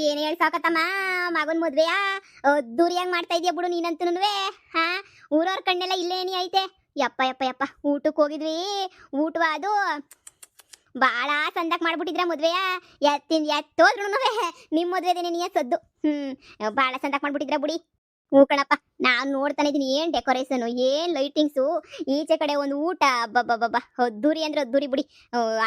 ಏನ್ ಹೇಳ್ಸಾಕತ್ತಮ್ಮ ಮಗನ್ ಮದ್ವೆಯಾ ದೂರಿಯಾಗಿ ಮಾಡ್ತಾ ಇದೀಯ ಬಿಡು ನೀನಂತನುವೆ. ಹಾ, ಊರವ್ರ ಕಣ್ಣೆಲ್ಲ ಇಲ್ಲೇನಿ ಐತೆ. ಯಪ್ಪ ಯಪ್ಪ ಯಪ್ಪ, ಊಟಕ್ಕೆ ಹೋಗಿದ್ವಿ. ಊಟವ ಅದು ಬಾಳ ಸಂದಕ್ ಮಾಡ್ಬಿಟ್ಟಿದ್ರ ಮದ್ವೆಯ. ಎತ್ತೋದ್ರು ನಿಮ್ ಮದ್ವೆದೇನೆ ನೀ ಸದ್ದು. ಬಾಳ ಸಂದಕ್ ಮಾಡ್ಬಿಟ್ಟಿದ್ರ ಬುಡಿ. ಹೂ ಕಣಪ್ಪ, ನಾನ್ ನೋಡ್ತಾನೆ ಇದೀನಿ. ಏನ್ ಡೆಕೋರೇಷನ್, ಏನ್ ಲೈಟಿಂಗ್ಸು, ಈಚೆ ಕಡೆ ಒಂದು ಊಟ. ಬಬ್ಬ ಅದ್ದೂರಿ ಅಂದ್ರೆ ಅದ್ದೂರಿ ಬಿಡಿ.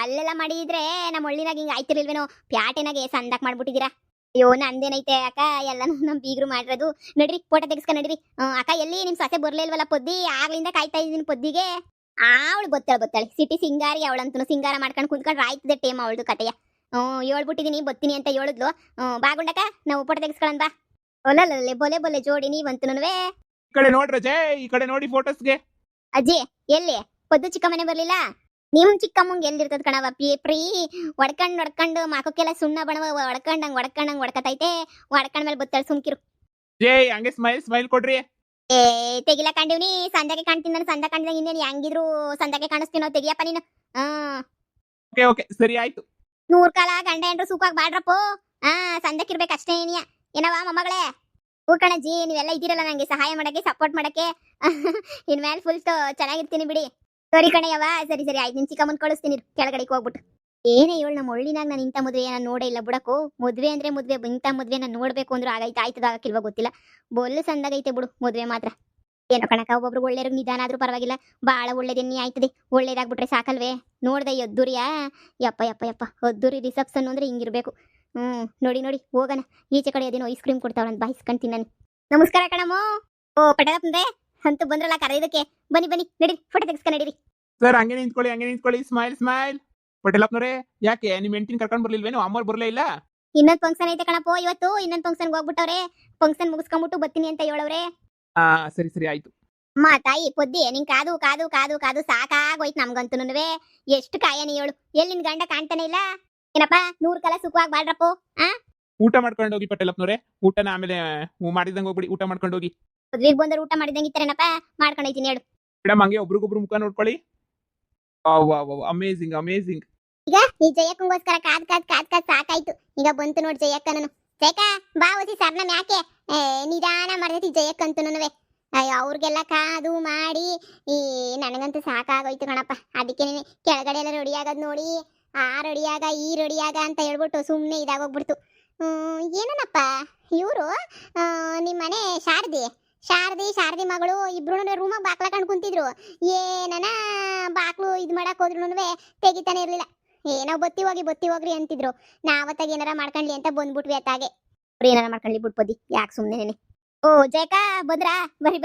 ಅಲ್ಲೆಲ್ಲ ಮಾಡಿದ್ರೆ ನಮ್ಮ ಹಳ್ಳಿನಾಗ ಹಿಂಗ ಆಯ್ತಿರ್ಲಿಲ್ವೇನೋ, ಪ್ಯಾಟೆನಾಗೆ ಸಂದಕ್ ಮಾಡ್ಬಿಟ್ಟಿದ್ದೀರಾ. ಅಯ್ಯೋ ನಂದೇನೈತೆ ಅಕ್ಕ, ಎಲ್ಲಾನು ನಮ್ ಬೀಗ್ರು ಮಾಡಿರೋದು. ನಡ್ರಿ ಫೋಟೋ ತೆಗಿಸ್ಕ ನಡ್ರಿ. ಅಕ್ಕ ಎಲ್ಲಿ ನಿಮ್ ಸೊಸೆ ಬರ್ಲಿಲ್ವಲ್ಲ ಪೊದ್ದಿ, ಆಗ್ಲಿಂದ ಕಾಯ್ತಾ ಇದೀನಿ ಪೊದ್ದಿಗೆ. ಅವಳು ಬತ್ತಾಳೆ ಸಿಟಿ ಸಿಂಗಾರಿ. ಅವಳಂತೂ ಸಿಂಗಾರ ಮಾಡ್ಕೊಂಡು ಕುಂತ್ಕೊಂಡ್ರೆ ಆಯ್ತದೆ ಟೇಮ್ ಅವಳದು ಕತೆಯ. ಹೇಳ್ಬಿಟ್ಟಿದೀನಿ ಬತ್ತೀನಿ ಅಂತ ಹೇಳಿದ್ಲು. ಬಾಗುಂಡಕ್ಕ, ನಾವು ಫೋಟೋ ತೆಗಿಸ್ಕೊಳ್ಳೋಣ ಬಾ. ಒಲ್ಲಲ್ಲೇ ಬೊಲೆ ಬೊಲೆ ಜೋಡಿ ನೀವಂತನುವೆ. ಈ ಕಡೆ ನೋಡ್ರ ಜೈ, ಈ ಕಡೆ ನೋಡಿ ಫೋಟೋಸ್ಗೆ. ಅಜ್ಜಿ ಎಲ್ಲಿ ಪೊದ್ದು ಚಿಕ್ಕಮ್ಮನೆ ಬರ್ಲಿಲ್ಲ? ನಿಮ್ ಚಿಕ್ಕಮ್ಮಂಗೆ ಎಲ್ಲಿರ್ತದ ಕಣವ ಪ್ರೀ. ಹೊಡ್ಕೊಂಡು ಮಾಕೋಕ್ಕೆಲ್ಲ ಸುಣ್ಣ ಬಣವ ಹೊಡ್ಕೊಂಡಂಗ್ ಹೊಡ್ಕತೈತೆ. ಹೊಡ್ಕೊಂಡ್ ಬತ್ತಾಳೆ ಸುಮ್ಕಿರು. ಜೈ ಹಂಗೆ ಸ್ಮೈಲ್ ಕೊಡ್ರಿ. ಏ ತೆಗಿಲ ಕಂಡಿವ್ನಿ, ಸಂದಕ್ಕೆ ಕಾಣ್ತೀನಿ ನಾನು. ಸಂದ ಕಾಣಿದಾಗ ಇನ್ನೇನು ಹೆಂಗಿದ್ರು ಸಂದಕ್ಕೆ ಕಾಣಿಸ್ತೀನೋ, ತೆಗಿಯಪ್ಪ ನೀನು. ಓಕೆ ಸರಿ ಆಯ್ತು. 100 ಕಾಲ ಗಂಡ ಹೆಂಡ್ರು ಸೂಪಾಗಿ ಬಾಡ್ರಪ್ಪೋ. ಸಂದಕ್ಕಿರ್ಬೇಕು ಅಷ್ಟೇ ಏನಿಯ. ಏನವಾ ಮೊಮ್ಮಗಳೇ? ಕಣಜ್ಜಿ, ನೀವೆಲ್ಲ ಇದ್ದೀರಲ್ಲ ನಂಗೆ ಸಹಾಯ ಮಾಡಕ್ಕೆ, ಸಪೋರ್ಟ್ ಮಾಡಕ್ಕೆ. ಇನ್ಮೇಲೆ ಫುಲ್ ಚೆನ್ನಾಗಿರ್ತೀನಿ ಬಿಡಿ. ಸರಿ ಕಣಯ್ಯವ, ಸರಿ ಆಯ್ತು. ನಿನ್ ಚಿಕ್ಕಮ್ಮನ್ ಕಳಿಸ್ತೀನಿ ಕೆಳಗಡೆಗೆ ಹೋಗ್ಬಿಟ್ಟು. ಏನೇ ಹೇಳು, ನಮ್ಮ ಹಳ್ಳಿನಾಗ ನಾನು ಇಂಥ ಮದುವೆ ನಾನು ನೋಡೇ ಇಲ್ಲ ಬಿಡಕ್ಕೋ. ಮದುವೆ ಅಂದ್ರೆ ಮದುವೆ, ಇಂಥ ಮದುವೆ ನಾನು ನೋಡ್ಬೇಕು ಅಂದ್ರೂ ಆಯ್ತದ ಗೊತ್ತಿಲ್ಲ. ಬೊಲ್ಲು ಸಂದಾಗೈತೆ ಬಿಡು ಮದುವೆ ಮಾತ್ರ. ಏನೋ ಕಣಕ, ಒಬ್ಬೊಬ್ರು ಒಳ್ಳೆಯವ್ರಿಗೆ ನಿಧಾನ ಆದ್ರೂ ಪರವಾಗಿಲ್ಲ. ಬಾಳ ಒಳ್ಳೇದೇನಿ ಆಯ್ತದೆ. ಒಳ್ಳೇದಾಗ್ಬಿಟ್ರೆ ಸಾಕಲ್ವೇ. ನೋಡ್ದೆ ಅದ್ದೂರಿಯಾ? ಯಪ್ಪ ಅದ್ದೂರಿ ರಿಸೆಪ್ಷನ್ ಅಂದ್ರೆ ಹಿಂಗಿರ್ಬೇಕು. ನೋಡಿ ಹೋಗೋಣ. ಈಚೆ ಕಡೆ ಅದೇನೋ ಐಸ್ ಕ್ರೀಮ್ ಕೊಡ್ತಾವಳಂತ, ಬಾಯಿಸ್ಕೊಂತೀನಿ ನಾನು. ನಮಸ್ಕಾರ ಕಣಮ್ಮೋ. ಪಟೇಲಪ್ಪಂದ್ರೆ ಅಂತೂ ಬಂದ್ರಲ್ಲ ಕರೆಯೋದಕ್ಕೆ. ಬನ್ನಿ ನಡೀರಿ, ಫೋಟೋ ತೆಗಿಸ್ಕ ನಡೀರಿ. ಸರ್ ಹಂಗೆ ನಿಂತ್ಕೊಳ್ಳಿ. ಸ್ಮೈಲ್. ಪಟೇಲಪ್ಪನವ್ರೆ, ಯಾಕೆ ನಿಮ್ ಹೆಂಡತಿನ ಕರ್ಕೊಂಡ್ ಬರ್ಲಿಲ್ವೇನೋ? ಅಮ್ಮವ್ರು ಬರ್ಲೇ ಇಲ್ಲ? ಇನ್ನೊಂದು ಫಂಕ್ಷನ್ ಐತೆ ಕಣಪ್ಪೋ ಇವತ್ತು. ಇನ್ನೊಂದು ಫಂಕ್ಷನ್ಗೆ ಹೋಗ್ಬಿಟ್ಟವ್ರೆ. ಫಂಕ್ಷನ್ ಮುಗಿಸ್ಕೊಂಡ್ಬಿಟ್ಟು ಬರ್ತೀನಿ ಅಂತ ಹೇಳವ್ರೆ. ಸರಿ ಆಯ್ತು. ಅಮ್ಮ ತಾಯಿ ಪೊದ್ದಿ, ನಿಂಗೆ ಕಾದು ಸಾಕಾಗೋಯ್ತು ನಮ್ಗಂತೂನುವೆ. ಎಷ್ಟು ಕಾಯನಿ ಹೇಳು. ಎಲ್ಲಿ ನಿನ್ ಗಂಡ ಕಾಣ್ತಾನೆ ಇಲ್ಲ? ಏನಪ್ಪ 100 ಕಾಲ ಸುಖವಾಗಿ ಬಾಳ್ರಪ್ಪೋ. ಊಟ ಮಾಡ್ಕೊಂಡು ಹೋಗಿ ಪಟೇಲಪ್ಪನವ್ರೆ. ಊಟನ ಆಮೇಲೆ ಮಾಡಿದಂಗೆ ಹೋಗ್ಬಿಡಿ. ಊಟ ಮಾಡ್ಕೊಂಡು ಹೋಗಿ. ಮದ್ವೆಗೆ ಬಂದ್ರೆ ಊಟ ಮಾಡಿದಂಗೆ ಇತ್ತಾರೇನಪ್ಪ? ಮಾಡ್ಕೊಂಡೈತೀನಿ ಹೇಳು. ಮೇಡಮ್ ಹಂಗೆ ಒಬ್ರಿಗೊಬ್ರು ಮುಖ ನೋಡ್ಕೊಳ್ಳಿ. ಅಮೇಜಿಂಗ್. ಈಗ ಈ ಜಯಕ್ಕಂಗೋಸ್ಕರ ಕಾದ್ ಸಾಕಾಯ್ತು. ಈಗ ಬಂತು ನೋಡಿ ಜಯಕ್ಕ. ನಾನು ಜಯಕ್ಕ ಬಾ ಓಸಿ ಸರ್ನ ಯಾಕೆ ನಿಧಾನ ಮಾಡ್ದೈತಿ ಜಯಕ್ಕಂತೂನುವೆ. ಅಯ್ಯೋ ಅವ್ರಿಗೆಲ್ಲ ಕಾದು ಮಾಡಿ ನನಗಂತೂ ಸಾಕಾಗೋಯ್ತು ಕಣಪ್ಪ. ಅದಕ್ಕೆ ಕೆಳಗಡೆ ಎಲ್ಲ ರೆಡಿ ಆಗೋದು ನೋಡಿ, ಆ ರೆಡಿಯಾಗ ಈ ರೆಡಿಯಾಗ ಅಂತ ಹೇಳ್ಬಿಟ್ಟು ಸುಮ್ಮನೆ ಇದಾಗೋಗ್ಬಿಡ್ತು. ಏನನಪ್ಪ ಇವರು ನಿಮ್ಮನೆ ಶಾರದಿ ಮಗಳು ಇಬ್ರು ರೂಮಾಗ ಬಾಕ್ಲಾಕೊಂಡು ಕುಂತಿದ್ರು. ಏನನ ಬಾಕ್ಲು ಇದು ಮಾಡಕ್ ಹೋದ್ರು ತೆಗಿತಾನೆ ಇರ್ಲಿಲ್ಲ. ಏನೋ ಬತ್ತಿ ಹೋಗ್ರಿ ಅಂತಿದ್ರು. ನಾವತ್ತಾಗ ಏನಾರ ಮಾಡ್ಕೊಂಡ್ಲಿ ಅಂತ ಬಂದ್ಬಿಟ್ವಿ. ಅತ್ತಾಗೆ ಏನಾರ ಮಾಡ್ಕೊಂಡ್ಲಿ ಬಿಟ್ಬದಿ, ಯಾಕೆ ಸುಮ್ಮನೆ. ಓ ಜಯಕ ಬಂದ್ರಾ? ಬರಿ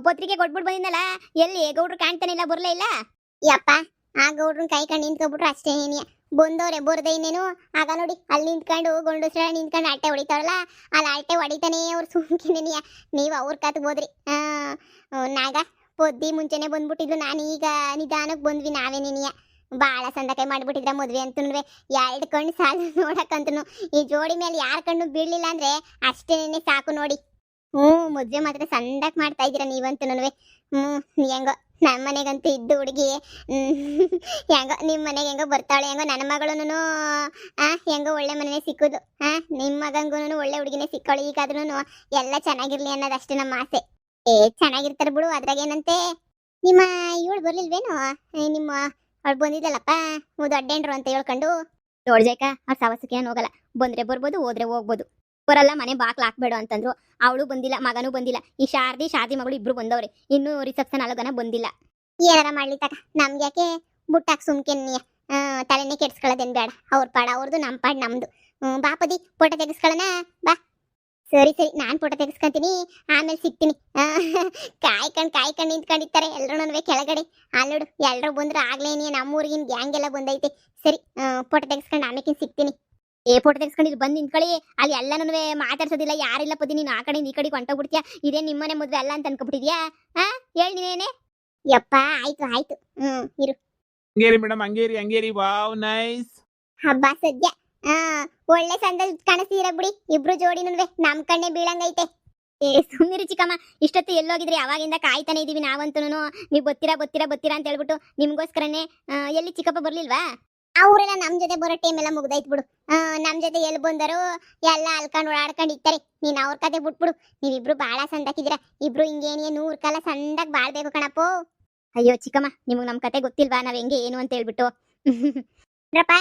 ಪತ್ರಿಕೆ ಕೊಟ್ಬಿಟ್ಟು ಬಂದಿದ್ದಲ್ಲ. ಎಲ್ಲಿ ಗೌಡ್ರು ಕಾಣ್ತಾನೆ ಇಲ್ಲ, ಬರ್ಲೇ ಇಲ್ಲ? ಯಪ್ಪ, ಆ ಗೌಡ್ರನ್ ಕೈ ಕಂಡು ನಿಂತ್ಕೊಬಿಟ್ರು ಅಷ್ಟೇ. ಏನಿಯ ಬಂದವ್ರೆ ಬರ್ದೆ ಇನ್ನೇನು. ಆಗ ನೋಡಿ ಅಲ್ಲಿ ನಿಂತ್ಕೊಂಡು ಗಂಡಸ್ರ ನಿಂತ್ಕೊಂಡು ಅಲ್ಟೆ ಹೊಡಿತಾರಲ್ಲ, ಅಲ್ಲಿ ಅಲ್ಟೆ ಹೊಡಿತಾನೆ ಅವ್ರು ಸುಮ್ಕಿನೇನಿಯ. ನೀವು ಅವ್ರ ಕತ್ಗೆ ಹೋದ್ರಿ. ನಾಗ ಪೊದ್ದಿ ಮುಂಚೆನೆ ಬಂದ್ಬಿಟ್ಟಿದ್ಲು. ನಾನು ಈಗ ನಿಧಾನಕ್ಕೆ ಬಂದ್ವಿ ನಾವೇನೇನಿಯ. ಬಾಳ ಸಂದಕಾಯಿ ಮಾಡ್ಬಿಟ್ಟಿದ್ರ ಮದ್ವೆ ಅಂತೂ. 2 ಕಣ್ಣು ಸಾಲು ನೋಡಕ್ಕಂತೂ. ಈ ಜೋಡಿ ಮೇಲೆ ಯಾರ ಕಣ್ಣು ಬೀಳ್ಲಿಲ್ಲ ಅಂದ್ರೆ ಅಷ್ಟೇನೆ ಸಾಕು ನೋಡಿ. ಮದ್ವೆ ಮಾತ್ರ ಸಂದಕ್ ಮಾಡ್ತಾ ಇದ್ದೀರಾ ನೀವಂತೂ. ಹೆಂಗೋ ನಮ್ಮ ಮನೆಗಂತೂ ಇದ್ದು ಹುಡುಗಿ ಹೆಂಗೋ ನಿಮ್ಮ ಮನೆಗೆ ಹೆಂಗೋ ಬರ್ತಾಳೆ. ಹೆಂಗೋ ನನ್ನ ಮಗಳೂನು ಹೆಂಗೋ ಒಳ್ಳೆ ಮನೆನೇ ಸಿಕ್ಕುದು. ನಿಮ್ಮ ಮಗಂಗೂ ಒಳ್ಳೆ ಹುಡುಗಿನೇ ಸಿಕ್ಕಾಳು. ಈಗಾದ್ರೂ ಎಲ್ಲ ಚೆನ್ನಾಗಿರ್ಲಿ ಅನ್ನೋದಷ್ಟೇ ನಮ್ಮ ಆಸೆ. ಚೆನ್ನಾಗಿರ್ತಾರೆ ಬಿಡು, ಅದ್ರಾಗೇನಂತೆ. ನಿಮ್ಮ ಇವಳು ಬರ್ಲಿಲ್ವೇನು? ನಿಮ್ಮ ಅವಳು ಬಂದಿದ್ದಲ್ಲಪ್ಪ ದೊಡ್ಡೇನ್ರು ಅಂತ ಹೇಳ್ಕೊಂಡು. ನೋಡ್ಜಾಕ ಅವ್ರ ಸವಸಕ್ಕೆ ಏನು ಹೋಗಲ್ಲ. ಬಂದ್ರೆ ಬರ್ಬೋದು, ಹೋದ್ರೆ ಹೋಗ್ಬೋದು. ಬರಲ್ಲ ಮನೆ ಬಾಕ್ಲು ಹಾಕ್ಬೇಡ ಅಂತಂದ್ರು. ಅವಳು ಬಂದಿಲ್ಲ, ಮಗನೂ ಬಂದಿಲ್ಲ. ಈ ಶಾರದಿ ಮಗಳು ಇಬ್ರು ಬಂದವ್ರೆ. ಇನ್ನು ರಿಸೆಪ್ಷನ್ ಅಲ್ಲಗನ ಬಂದಿಲ್ಲ. ಏನಾರ ಮಾಡ್ಲಿ ತಕ, ನಮ್ಗೆ ಯಾಕೆ ಬುಟ್ಟಾಕ್ ಸುಮ್ಕೆನ್ನಿಯ. ತಲೆನೇ ಕೆಡ್ಸ್ಕೊಳ್ಳೋದೇನ್ ಬೇಡ. ಅವ್ರ ಪಾಡ ಅವ್ರದ್ದು, ನಮ್ಮ ಪಾಡ್ ನಮ್ದು. ಬಾಪದಿ ಫೋಟೋ ತೆಗಿಸ್ಕೊಳ್ಳೋಣ ಬಾ. ಸರಿ ನಾನ್ ಫೋಟೋ ತೆಗಿಸ್ಕೊಂತೀನಿ, ಆಮೇಲೆ ಸಿಗ್ತೀನಿ. ಕಾಯ್ಕೊಂಡು ನಿಂತ್ಕೊಂಡಿರ್ತಾರೆ ಎಲ್ರು ಕೆಳಗಡೆ. ಅಲ್ಲೋಡು ಎಲ್ರು ಬಂದ್ರು ಆಗ್ಲೇನಿ. ನಮ್ಮೂರಿಗಿನ ಗ್ಯಾಂಗ್ ಎಲ್ಲ ಬಂದೈತೆ. ಸರಿ ಫೋಟೋ ತೆಗಿಸ್ಕೊಂಡು ಆಮೇಲೆ ಸಿಗ್ತೀನಿ. ಫೋಟೋ ತೆಗಿಸ್ಕೊಂಡು ಬಂದು ನಿಂತ್ಕೊಳ್ಳಿ. ಅಲ್ಲಿ ಎಲ್ಲನೂ ಮಾತಾಡ್ಸೋದಿಲ್ಲ, ಯಾರಿಲ್ಲ ಪದಿ. ನೀನು ಆ ಕಡೆ ಈ ಕಡೆ ಹೊಂಟೋಗ್ಬಿಡ್ತೀಯ. ಇದೇ ನಿಮ್ಮನೆ ಮದ್ವೆ ಅಲ್ಲ ಅಂತ ಅನ್ಕೊಬಿಟ್ಟಿದ್ಯಾ? ಹೇಳಿ ನೀನೇನೆ. ಯಪ್ಪ ಆಯ್ತು. ಇರು. Hungary madam, Hungary. Wow nice. ಹಬ್ಬ ಸದ್ಯ ಒಳ್ಳೆ ಸಂದ ಕಾಣಿಸ್ತೀರ ಬಿಡಿ. ಇಬ್ರು ಜೋಡಿನೂ ನಮ್ ಕಣ್ಣೆ ಬೀಳಂಗೈತೆ. ಸುಮ್ಮನಿರಿ ಚಿಕ್ಕಮ್ಮ, ಇಷ್ಟೊತ್ತು ಎಲ್ಲೋಗಿದ್ರಿ? ಅವಾಗಿಂದ ಕಾಯ್ತಾನೆ ಇದೀವಿ ನಾವಂತೂ. ನೀವು ಬತ್ತೀರಾ ಅಂತ ಹೇಳ್ಬಿಟ್ಟು ನಿಮ್ಗೋಸ್ಕರನೇ. ಎಲ್ಲಿ ಚಿಕ್ಕಪ್ಪ ಬರ್ಲಿಲ್ವಾ? ಅವರೆಲ್ಲ ನಮ್ ಜೊತೆ ಬರೋ ಟೈಮ್ ಎಲ್ಲ ಮುಗ್ದೈತ್ ಬಿಡು. ನಮ್ ಜೊತೆ ಎಲ್ಲಿ ಬಂದರು ಎಲ್ಲ ಅಲ್ಕೊಂಡು ಓಡಾಡ್ಕೊಂಡು ಇರ್ತಾರೆ. ನೀನ್ ಅವ್ರ ಕತೆ ಬಿಟ್ಬಿಡು. ನೀವಿಬ್ರು ಬಾಳ ಸಂದಕಿದ್ದೀರಾ. ಇಬ್ರು ಹಿಂಗೇನಿಯ 100 ಕಾಲ ಸಂದಕ್ ಬಾಳ್ಬೇಕು ಕಣಪ್ಪೋ. ಅಯ್ಯೋ ಚಿಕ್ಕಮ್ಮ, ನಿಮಗ್ ನಮ್ ಕತೆ ಗೊತ್ತಿಲ್ವಾ ನಾವ್ ಹೆಂಗೆ ಏನು ಅಂತ ಹೇಳ್ಬಿಟ್ಟು. ರಪ್ಪ,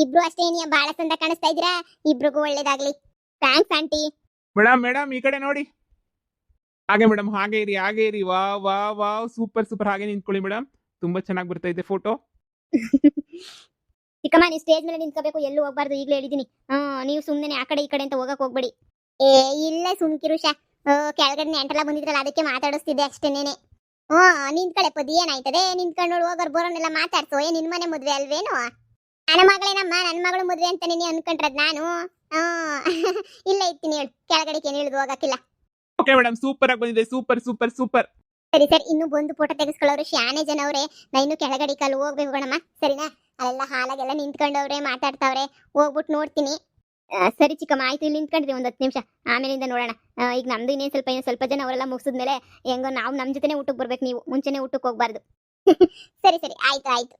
ಇಬ್ರು ಅಷ್ಟೇ ಏನಿಯ ಬಾಳ ಸಂದ ಕಾಣಿಸ್ತಾ ಇದ್ದೀರಾ. ಇಬ್ರಿಗೂ ಒಳ್ಳೇದಾಗ್ಲಿ. Thanks aunty. ಮೇಡಮ್ ಈ ಕಡೆ ನೋಡಿ. ಹಾಗೆ ಮೇಡಮ್, ಹಾಗೆ ಇರಿ. ವಾ ವಾ ವಾವ್, ಸೂಪರ್ ಸೂಪರ್. ಹಾಗೆ ನಿಂತ್ಕೊಳ್ಳಿ ಮೇಡಮ್, ತುಂಬಾ ಚೆನ್ನಾಗಿ ಬರ್ತಾ ಇದೆ ಫೋಟೋ. ಚಿಕ್ಕಮ್ಮ, ನೀವು ಸ್ಟೇಜ್ ಮೇಲೆ ನಿಂತ್ಕೋಬೇಕು, ಎಲ್ಲೂ ಹೋಗ್ಬಾರ್ದು, ಈಗಲೇ ಹೇಳಿದೀನಿ. ನೀವು ಸುಮ್ಮನೆ ಆ ಕಡೆ ಈ ಕಡೆ ಅಂತ ಹೋಗಕ್ ಹೋಗ್ಬೇಡಿ. ಇಲ್ಲ ಸುಮ್ಕಿರುಷ, ಕೆಳಗಡೆ ನೆಂಟೆಲ್ಲ ಬಂದಿದ್ರಲ್ಲ ಅದಕ್ಕೆ ಮಾತಾಡಿಸ್ತಿದ್ದೆ ಅಷ್ಟೇನೇನೆ. ನಿಂತ್ಕಳೆ ಪದಿ, ಏನಾಯ್ತದೆ? ನಿಂತ್ಕೊಂಡು ಹೋಗೋರ್ ಬರೋನೆಲ್ಲ ಮಾತಾಡ್ಸೋ. ನಿನ್ ಮನೆ ಮದ್ವೆ ಅಲ್ವೇನು? ನನ್ನ ಮಗಳೇನಮ್ಮ, ನನ್ನ ಮಗಳು ಮದ್ವೆ ಅಂತ ನೀನು ಅನ್ಕೊಂಡ್ರದ್ ನಾನು. ಇಲ್ಲ ಇರ್ತೀನಿ ಹೇಳು, ಕೆಳಗಡೆಗೆ ಏನು ಇಳಿದು ಹೋಗಕ್ಕಿಲ್ಲ. ಓಕೆ ಮೇಡಮ್, ಸೂಪರ್ ಆಗಿ ಬಂದಿದೆ. Super super super. ಸರಿ ಸರಿ, ಇನ್ನು ಬಂದು ಫೋಟೋ ತೆಗೆಸ್ಕೊಳ್ಳೋರು ಶಾನೆ ಜನ ಅವ್ರೆ. ನಾ ಇನ್ನು ಕೆಳಗಡೆ ಕಾಲು ಹೋಗ್ಬೇಕು ಕಣಮ್ಮ, ಸರಿನಾ? ಅಲ್ಲೆಲ್ಲ ಹಾಲಾಗೆಲ್ಲ ನಿಂತ್ಕೊಂಡವ್ರೆ, ಮಾತಾಡ್ತಾವ್ರೆ, ಹೋಗ್ಬಿಟ್ಟು ನೋಡ್ತೀನಿ. ಸರಿ ಚಿಕ್ಕಮ್ಮ, ಆಯ್ತು. ಇಲ್ಲಿ ನಿಂತ್ಕೊಂಡ್ರಿ ಒಂದು 10 ನಿಮಿಷ, ಆಮೇಲಿಂದ ನೋಡೋಣ. ಈಗ ನಮ್ದು ಇನ್ನೇನು ಸ್ವಲ್ಪ ಜನ ಅವರೆಲ್ಲ ಮುಗಿಸಿದ್ಮೇಲೆ ಹೆಂಗೋ ನಾವು ನಮ್ಮ ಜೊತೆನೆ ಊಟಕ್ಕೆ ಬರ್ಬೇಕು. ನೀವು ಮುಂಚೆನೆ ಊಟಕ್ಕೆ ಹೋಗ್ಬಾರ್ದು. ಸರಿ ಸರಿ, ಆಯ್ತು ಆಯ್ತು.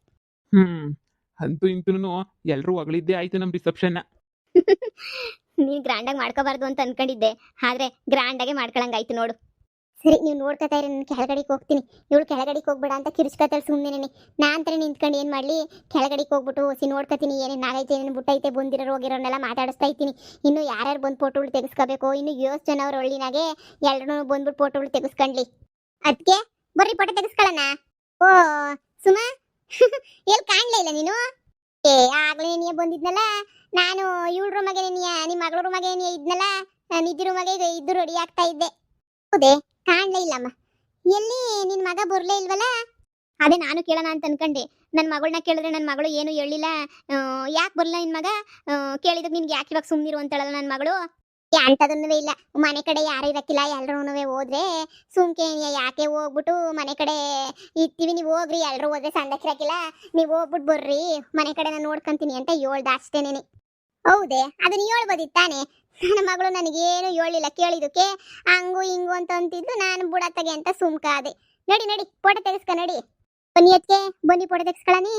ಅಂತೂ ಇಂತೂ ಎಲ್ರೂ ಹೊಗಳಿದ್ದೆ ಆಯ್ತು ನಮ್ ರಿಸೆಪ್ಷನ್. ನೀನ್ ಗ್ರ್ಯಾಂಡಾಗಿ ಮಾಡ್ಕೋಬಾರ್ದು ಅಂತ ಅನ್ಕೊಂಡಿದ್ದೆ, ಆದ್ರೆ ಗ್ರ್ಯಾಂಡಾಗೆ ಮಾಡ್ಕೊಳಂಗಾಯ್ತು ನೋಡು. ಸರಿ, ನೀವು ನೋಡ್ಕೊತಾ ಇರಿ, ನಾನು ಕೆಳಗಡೆಗೆ ಹೋಗ್ತೀನಿ. ಇವಳು ಕೆಳಗಡೆಗೆ ಹೋಗ್ಬೇಡ ಅಂತ ಕಿರ್ಚ್ಕೊತಾಳೆ ಸುಮ್ಮನೆ. ನಾನ್ ತರ ನಿಂತ್ಕೊಂಡು ಏನ್ ಮಾಡ್ಲಿ? ಕೆಳಗಡೆಗೆ ಹೋಗ್ಬಿಟ್ಟು ಹೊಸಿ ನೋಡ್ಕೊತೀನಿ, ಏನೇನು ಆಗೈತೆ, ಏನೇನು ಬಿಟ್ಟೈತೆ, ಬಂದಿರೋರು ಹೋಗಿರೋನೆಲ್ಲ ಮಾತಾಡಿಸ್ತಾ ಇದ್ದೀನಿ. ಇನ್ನು ಯಾರ್ಯಾರು ಬಂದು ಫೋಟೋಗಳು ತೆಗೆಸ್ಕೋಬೇಕು, ಇನ್ನು 7 ಜನ ಅವ್ರ ಒಳ್ಳಿನಾಗೆ ಎಲ್ಲರೂ ಬಂದ್ಬಿಟ್ಟು ಫೋಟೋಗಳು ತೆಗೆಸ್ಕೊಂಡ್ಲಿ. ಅದಕ್ಕೆ ಬರ್ರಿ ಫೋಟೋ ತೆಗೆಸ್ಕೊಳ್ಳೋಣ. ಓ ಸುಮಾ, ಎಲ್ಲಿ ಕಾಣ್ಲೇ ಇಲ್ಲ ನೀನು? ಆಗ್ಲೇ ನೀ ಬಂದಿದ್ನಲ್ಲ, ನಾನು ಇವಳ ರೂಮಗೆ ನಿಮ್ಮ ಮಗಳ ರೂಮಗೆ ಇದ್ನಲ್ಲ, ನಿಧಿ ರೂಮಗೆ ಇದ್ದು ರೆಡಿ ಆಗ್ತಾ ಇದ್ದೆ. ಹೌದೇ, ಕಾಣ್ಲೇ ಇಲ್ಲಮ್ಮ. ಎಲ್ಲಿ ನಿನ್ ಮಗ ಬರ್ಲೇ ಇಲ್ವಲ್ಲ? ಅದೇ ನಾನು ಕೇಳೋಣ ಅಂತ ಅನ್ಕೊಂಡೆ. ನನ್ನ ಮಗಳನ್ನ ಕೇಳಿದ್ರೆ ನನ್ನ ಮಗಳು ಏನು ಹೇಳಿಲ್ಲ. ಯಾಕೆ ಬರ್ಲ ನಿನ್ ಮಗ? ಕೇಳಿದಕ್ಕೆ ನಿನ್ಗೆ ಯಾಕೆ ಇವಾಗ ಸುಮ್ಮನಿರು ಅಂತೇಳಲ್ಲ ನನ್ನ ಮಗಳು. ಅಂತದನ್ನೂ ಇಲ್ಲ, ಮನೆ ಕಡೆ ಯಾರು ಇರಕ್ಕಿಲ್ಲ, ಎಲ್ರೂ ಹೋದ್ರೆ ಸುಮ್ಕೆ ಯಾಕೆ ಹೋಗ್ಬಿಟ್ಟು ಮನೆ ಕಡೆ ಇರ್ತೀವಿ, ನೀವು ಹೋಗ್ರಿ, ಎಲ್ರು ಹೋದ್ರೆ ಸಂದಕ್ಕಿರಕ್ಕಿಲ್ಲ, ನೀವು ಹೋಗ್ಬಿಟ್ಟು ಬರ್ರಿ, ಮನೆ ಕಡೆ ನಾನು ನೋಡ್ಕೊಂತೀನಿ ಅಂತ ಹೇಳ್ದ ಅಷ್ಟೇನೇನೆ. ಹೌದೇ, ಅದನ್ನ ಹೇಳ್ಬೋದಿತ್ತಾನೆ. ನನ್ನ ಮಗಳು ನನಗೇನು ಹೇಳಿಲ್ಲ, ಕೇಳಿದಕ್ಕೆ ಹಂಗು ಹಿಂಗು ಅಂತ ಅಂತಿದ್ದು, ನಾನು ಬುಡತ್ತಗೆ ಅಂತ ಸುಮ್ಕಾದೆ. ನಡಿ ನಡಿ, ಫೋಟೋ ತೆಗೆಸ್ಕ ನಡಿ. ಬನ್ನಿ ಅದಕ್ಕೆ, ಬನ್ನಿ ಫೋಟೋ ತೆಗೆಸ್ಕೊಳ್ಳಿ.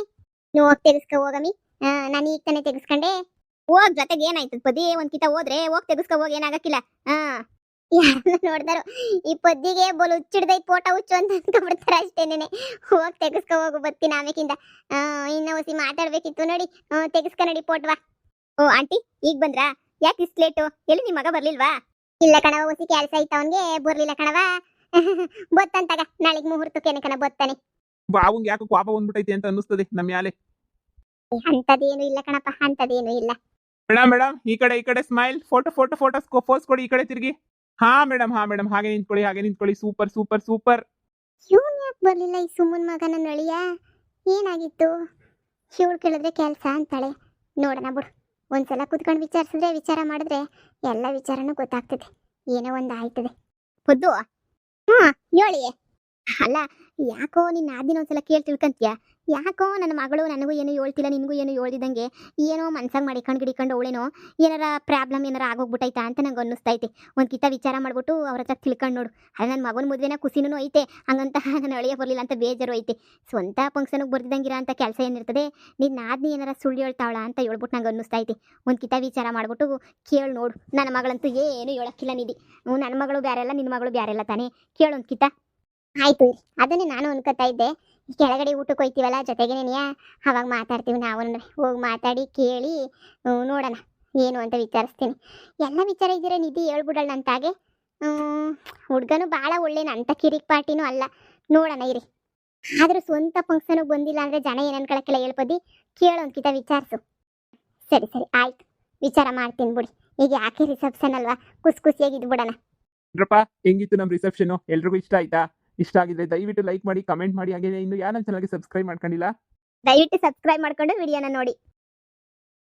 ನೀವು ಹೋಗಿ ತೆಗೆಸ್ಕೊ ಹೋಗಮ್ಮಿ. ನಾನು ಈಗ ತಾನೇ ತೆಗೆಸ್ಕೊಂಡೆ. ಹೋಗ್, ಜೊತೆಗೆ ಏನಾಯ್ತದ ಪದಿ? ಒಂದ್ಕಿತ ಹೋದ್ರೆ ಹೋಗಿ ತೆಗೆಸ್ಕೊ ಹೋಗಿ, ಏನಾಗಕ್ಕಿಲ್ಲ. ಯಾರನ್ನ ನೋಡ್ದಾರು ಈ ಪದ್ದಿಗೆ ಬೋಲು ಹುಚ್ಚಿಡ್ದೈತ್, ಫೋಟೋ ಹುಚ್ಚು ಅಂತ ಅನ್ಕೊಂಡ್ಬಿಡ್ತಾರ ಅಷ್ಟೇನೇನೆ. ಹೋಗಿ ತೆಗೆಸ್ಕೊ ಹೋಗು, ಬರ್ತೀನಿ ಆಮೇಕಿಂದ. ಇನ್ನ ಹೊಸಿ ಮಾತಾಡ್ಬೇಕಿತ್ತು. ನೋಡಿ, ತೆಗೆಸ್ಕೊ ನಡಿ ಫೋಟೋವಾ. ಓ ಆಂಟಿ, ಈಗ ಬಂದ್ರಾ? ಯಾಕೆ ಇಷ್ಟು ಲೇಟು? ಎಲ್ಲಿ ನಿಮ್ಮ ಮಗ ಬರ್ಲಿಲ್ವಾ? ಇಲ್ಲ ಕಣವ, ಹೊಸಿ ಕೆಲಸ ಐತ ಅವನ್ಗೆ, ಬರ್ಲಿಲ್ಲ ಕಣವ. ಬತ್ತಂತಾಗ ನಾಳೆಗೆ ಮುಹೂರ್ತಕ್ಕೇನೆ ಕಣ ಬತ್ತಾನೆ. ಬಾವಂಗ್ ಯಾಕೆ ಕೋಪ ಬಂದ್ಬಿಟ್ಟೈತೆ ಅಂತ ಅನ್ನಿಸ್ತದೆ ನಮ್ಮ ಮ್ಯಾಲೆ. ಅಂತದೇನು ಇಲ್ಲ ಕಣಪ್ಪ, ಅಂತದೇನು ಇಲ್ಲ. ಮೇಡಮ್ ಈ ಕಡೆ ಸ್ಮೈಲ್. ಫೋಟೋಸ್ ಪೋಸ್ ಕೊಡಿ, ಈ ಕಡೆ ತಿರ್ಗಿ. ಹಾ ಮೇಡಮ್, ಹಾಗೆ ನಿಂತ್ಕೊಳ್ಳಿ. Super super super. ಇವನ್ ಯಾಕೆ ಬರ್ಲಿಲ್ಲ, ಈ ಸುಮ್ಮನ್ ಮಗನ ನಳಿಯ? ಏನಾಗಿತ್ತು? ಇವಳು ಕೇಳಿದ್ರೆ ಕೆಲಸ ಅಂತಾಳೆ. ನೋಡೋಣ ಬಿಡು, ಒಂದ್ಸಲ ಕುತ್ಕೊಂಡು ವಿಚಾರ ಮಾಡಿದ್ರೆ ಎಲ್ಲ ವಿಚಾರನೂ ಗೊತ್ತಾಗ್ತದೆ. ಏನೋ ಒಂದು ಆಯ್ತದೆ. ಪುದ್ದು, ಹೇಳಿ. ಅಲ್ಲ, ಯಾಕೋ ನಿನ್ನ ಆದಿನ ಒಂದ್ಸಲ ಕೇಳಿ ತಿಳ್ಕಂತೀಯ? ಯಾಕೋ ನನ್ನ ಮಗಳು ನನಗೂ ಏನು ಹೇಳ್ತಿಲ್ಲ, ನಿನಗೂ ಏನು ಹೇಳ್ದಿದಂಗೆ ಏನೋ ಮನ್ಸಾಗ ಮಾಡಿಕೊಂಡು ಗಿಡಿಕೊಂಡು ಅವಳೇನೋ ಏನಾರ ಪ್ರಾಬ್ಲಮ್ ಏನಾರ ಆಗೋಗ್ಬಿಟ್ಟೈತಾ ಅಂತ ನಂಗೆ ಅನ್ನಿಸ್ತೈತೆ. ಒಂದ್ಕಿತ ವಿಚಾರ ಮಾಡ್ಬಿಟ್ಟು ಅವ್ರ ಹತ್ರ ತಿಳ್ಕೊಂಡು ನೋಡು. ಅದು ನನ್ನ ಮಗನ ಮದುವೆನ ಖುಷಿನೂ ಐತೆ, ಹಂಗಂತ ನಾನು ಅಳಿಯ ಬರಲಿಲ್ಲ ಅಂತ ಬೇಜಾರು ಐತೆ. ಸ್ವಂತ ಫಂಕ್ಷನ್ಗೆ ಬರ್ದಿದ್ದಂಗಿರ ಅಂತ ಕೆಲಸ ಏನಿರ್ತದೆ, ನಿನ್ನ ಆದ್ನಿ ಏನಾರ ಸುಳ್ಳು ಹೇಳ್ತಾವಳ ಅಂತ ಹೇಳ್ಬಿಟ್ಟು ನಂಗೆ ಅನ್ನಿಸ್ತೈತೆ. ಒಂದ್ಕಿತ ವಿಚಾರ ಮಾಡ್ಬಿಟ್ಟು ಕೇಳಿ ನೋಡು. ನನ್ನ ಮಗಳಂತೂ ಏನು ಹೇಳಕ್ಕಿಲ್ಲ ನಿಧಿ. ನನ್ನ ಮಗಳು ಬ್ಯಾರೆ ಅಲ್ಲ, ನಿನ್ನ ಮಗಳು ಬ್ಯಾರೆ ಅಲ್ಲ ತಾನೇ, ಕೇಳು ಒಂದ್ಕಿತ. ಆಯ್ತು, ಅದನ್ನೇ ನಾನು ಅನ್ಕೋತಾ ಇದ್ದೆ. ಕೆಳಗಡೆ ಊಟಕ್ಕೆ ಹೋಯ್ತೀವಲ್ಲ ಜೊತೆಗೇನೆಯಾ, ಅವಾಗ ಮಾತಾಡ್ತೀವಿ ನಾವು. ಹೋಗಿ ಮಾತಾಡಿ ಕೇಳಿ ನೋಡೋಣ ಏನು ಅಂತ ವಿಚಾರಿಸ್ತೀನಿ. ಎಲ್ಲ ವಿಚಾರ ಇದ್ದೀರ ನಿಧಿ ಹೇಳ್ಬಿಡೋಣ ಅಂತಾಗೆ. ಹುಡ್ಗನು ಭಾಳ ಒಳ್ಳೇನ, ಅಂತ ಕಿರಿಕ್ ಪಾರ್ಟಿನೂ ಅಲ್ಲ. ನೋಡೋಣ ಇರಿ. ಆದರೂ ಸ್ವಂತ ಫಂಕ್ಷನ್ಗೆ ಬಂದಿಲ್ಲ ಅಂದರೆ ಜನ ಏನು ಅನ್ಕೊಳಕ್ಕೆಲ್ಲ ಹೇಳ್ಬೋದಿ. ಕೇಳೋ ಅಂಕಿತ ವಿಚಾರಿಸು. ಸರಿ ಆಯ್ತು, ವಿಚಾರ ಮಾಡ್ತೀನಿ ಬಿಡಿ. ಈಗ ಯಾಕೆ ರಿಸೆಪ್ಷನ್ ಅಲ್ವಾ, ಖುಷಿಯಾಗಿ ಇದ್ಬಿಡೋಣ. ಹೆಂಗಿತ್ತು ನಮ್ಮ ರಿಸೆಪ್ಷನ್? ಎಲ್ರಿಗೂ ಇಷ್ಟ ಆಯ್ತಾ? ಇಷ್ಟ ಆಗಿದ್ರೆ ದಯವಿಟ್ಟು ಲೈಕ್ ಮಾಡಿ, ಕಮೆಂಟ್ ಮಾಡಿ. ಹಾಗೆ ಇನ್ನು ಯಾರು ನನ್ನ ಚಾನಲ್ಗೆ ಸಬ್ಸ್ಕ್ರೈಬ್ ಮಾಡ್ಕೊಂಡಿಲ್ಲ, ದಯವಿಟ್ಟು ಸಬ್ಸ್ಕ್ರೈಬ್ ಮಾಡ್ಕೊಂಡು ವಿಡಿಯೋನ ನೋಡಿ.